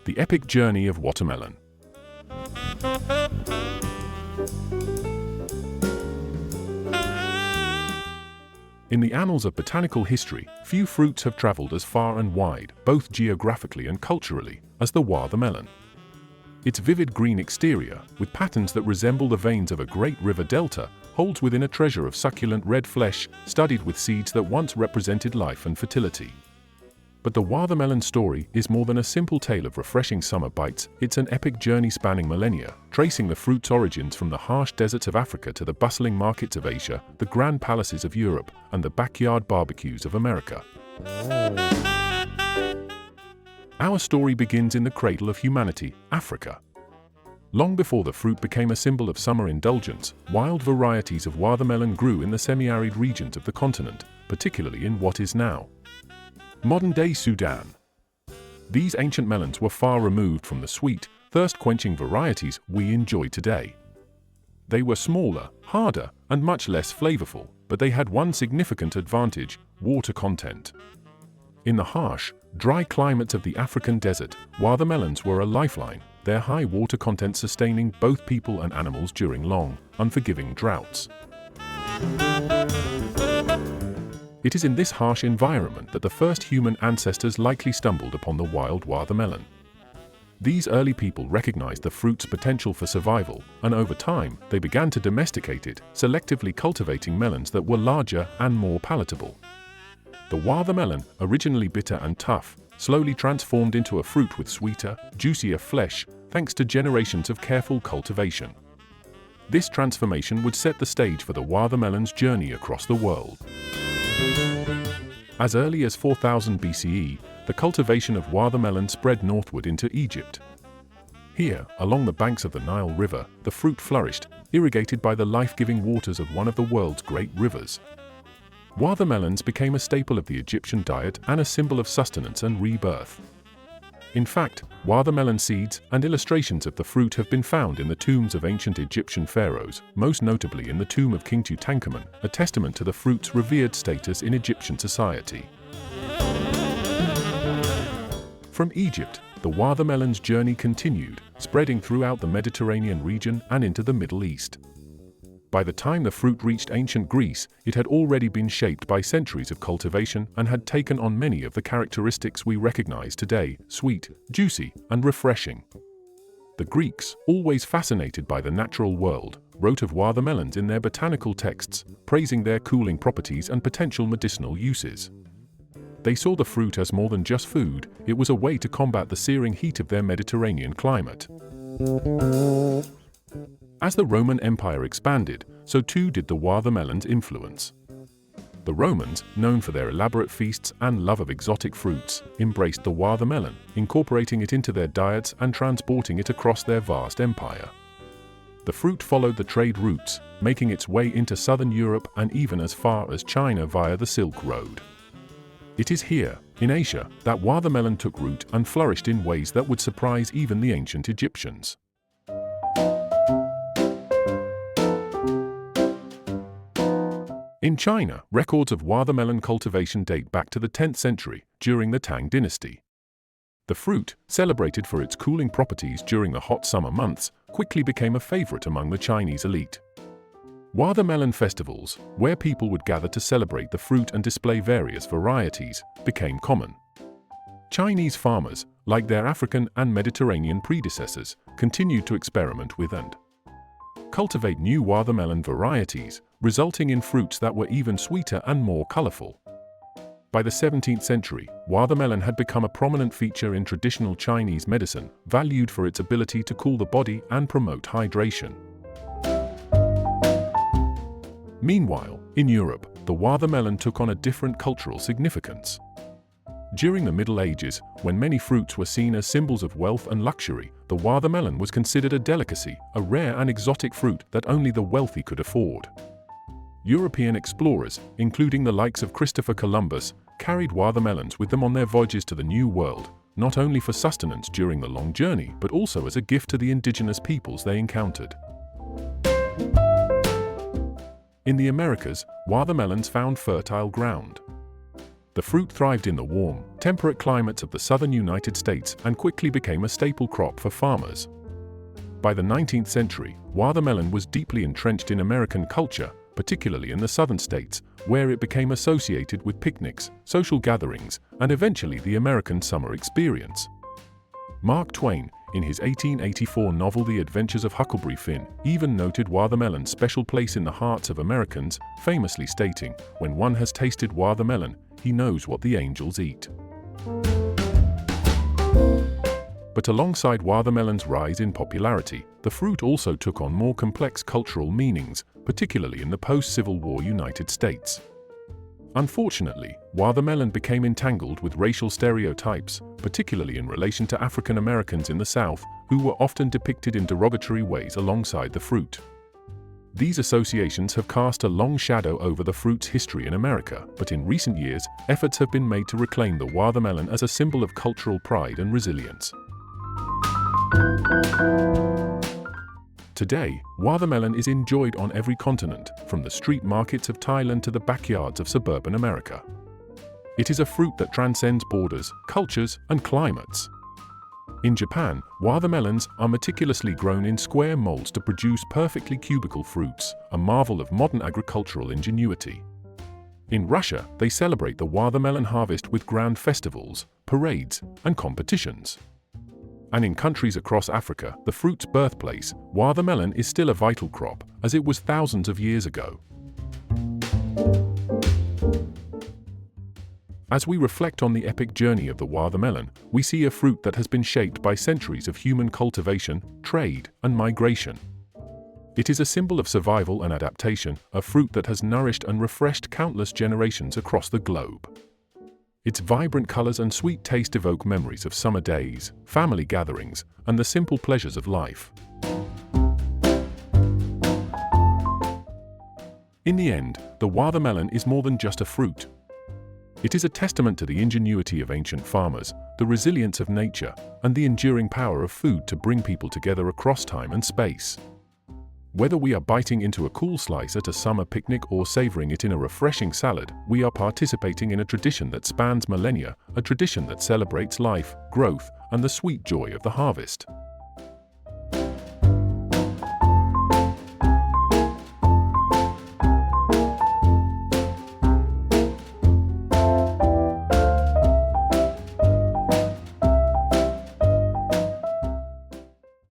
The Epic Journey of Watermelon. In the annals of botanical history, few fruits have traveled as far and wide, both geographically and culturally, as the watermelon. Its vivid green exterior, with patterns that resemble the veins of a great river delta, holds within a treasure of succulent red flesh, studded with seeds that once represented life and fertility. But the watermelon story is more than a simple tale of refreshing summer bites. It's an epic journey spanning millennia, tracing the fruit's origins from the harsh deserts of Africa to the bustling markets of Asia, the grand palaces of Europe, and the backyard barbecues of America. Our story begins in the cradle of humanity, Africa. Long before the fruit became a symbol of summer indulgence, wild varieties of watermelon grew in the semi-arid regions of the continent, particularly in what is now modern-day Sudan. These ancient melons were far removed from the sweet, thirst-quenching varieties we enjoy today. They were smaller, harder, and much less flavorful, but they had one significant advantage: water content. In the harsh, dry climates of the African desert, watermelons were a lifeline, their high water content sustaining both people and animals during long, unforgiving droughts. It is in this harsh environment that the first human ancestors likely stumbled upon the wild watermelon. These early people recognized the fruit's potential for survival, and over time, they began to domesticate it, selectively cultivating melons that were larger and more palatable. The watermelon, originally bitter and tough, slowly transformed into a fruit with sweeter, juicier flesh, thanks to generations of careful cultivation. This transformation would set the stage for the watermelon's journey across the world. As early as 4000 BCE, the cultivation of watermelon spread northward into Egypt. Here, along the banks of the Nile River, the fruit flourished, irrigated by the life-giving waters of one of the world's great rivers. Watermelons became a staple of the Egyptian diet and a symbol of sustenance and rebirth. In fact, watermelon seeds and illustrations of the fruit have been found in the tombs of ancient Egyptian pharaohs, most notably in the tomb of King Tutankhamun, a testament to the fruit's revered status in Egyptian society. From Egypt, the watermelon's journey continued, spreading throughout the Mediterranean region and into the Middle East. By the time the fruit reached ancient Greece, it had already been shaped by centuries of cultivation and had taken on many of the characteristics we recognize today: sweet, juicy, and refreshing. The Greeks, always fascinated by the natural world, wrote of watermelons in their botanical texts, praising their cooling properties and potential medicinal uses. They saw the fruit as more than just food; it was a way to combat the searing heat of their Mediterranean climate. As the Roman Empire expanded, so too did the watermelon's influence. The Romans, known for their elaborate feasts and love of exotic fruits, embraced the watermelon, incorporating it into their diets and transporting it across their vast empire. The fruit followed the trade routes, making its way into southern Europe and even as far as China via the Silk Road. It is here, in Asia, that watermelon took root and flourished in ways that would surprise even the ancient Egyptians. In China, records of watermelon cultivation date back to the 10th century, during the Tang dynasty. The fruit, celebrated for its cooling properties during the hot summer months, quickly became a favorite among the Chinese elite. Watermelon festivals, where people would gather to celebrate the fruit and display various varieties, became common. Chinese farmers, like their African and Mediterranean predecessors, continued to experiment with and cultivate new watermelon varieties, resulting in fruits that were even sweeter and more colorful. By the 17th century, watermelon had become a prominent feature in traditional Chinese medicine, valued for its ability to cool the body and promote hydration. Meanwhile, in Europe, the watermelon took on a different cultural significance. During the Middle Ages, when many fruits were seen as symbols of wealth and luxury, the watermelon was considered a delicacy, a rare and exotic fruit that only the wealthy could afford. European explorers, including the likes of Christopher Columbus, carried watermelons with them on their voyages to the New World, not only for sustenance during the long journey, but also as a gift to the indigenous peoples they encountered. In the Americas, watermelons found fertile ground. The fruit thrived in the warm, temperate climates of the southern United States and quickly became a staple crop for farmers. By the 19th century, watermelon was deeply entrenched in American culture, particularly in the southern states, where it became associated with picnics, social gatherings, and eventually the American summer experience. Mark Twain, in his 1884 novel The Adventures of Huckleberry Finn, even noted watermelon's special place in the hearts of Americans, famously stating, "When one has tasted watermelon, he knows what the angels eat." But alongside watermelon's rise in popularity, the fruit also took on more complex cultural meanings, particularly in the post-Civil War United States. Unfortunately, watermelon became entangled with racial stereotypes, particularly in relation to African Americans in the South, who were often depicted in derogatory ways alongside the fruit. These associations have cast a long shadow over the fruit's history in America, but in recent years, efforts have been made to reclaim the watermelon as a symbol of cultural pride and resilience. Today, watermelon is enjoyed on every continent, from the street markets of Thailand to the backyards of suburban America. It is a fruit that transcends borders, cultures, and climates. In Japan, watermelons are meticulously grown in square molds to produce perfectly cubical fruits, a marvel of modern agricultural ingenuity. In Russia, they celebrate the watermelon harvest with grand festivals, parades, and competitions. And in countries across Africa, the fruit's birthplace, watermelon is still a vital crop, as it was thousands of years ago. As we reflect on the epic journey of the watermelon, we see a fruit that has been shaped by centuries of human cultivation, trade, and migration. It is a symbol of survival and adaptation, a fruit that has nourished and refreshed countless generations across the globe. Its vibrant colors and sweet taste evoke memories of summer days, family gatherings, and the simple pleasures of life. In the end, the watermelon is more than just a fruit. It is a testament to the ingenuity of ancient farmers, the resilience of nature, and the enduring power of food to bring people together across time and space. Whether we are biting into a cool slice at a summer picnic or savoring it in a refreshing salad, we are participating in a tradition that spans millennia, a tradition that celebrates life, growth, and the sweet joy of the harvest.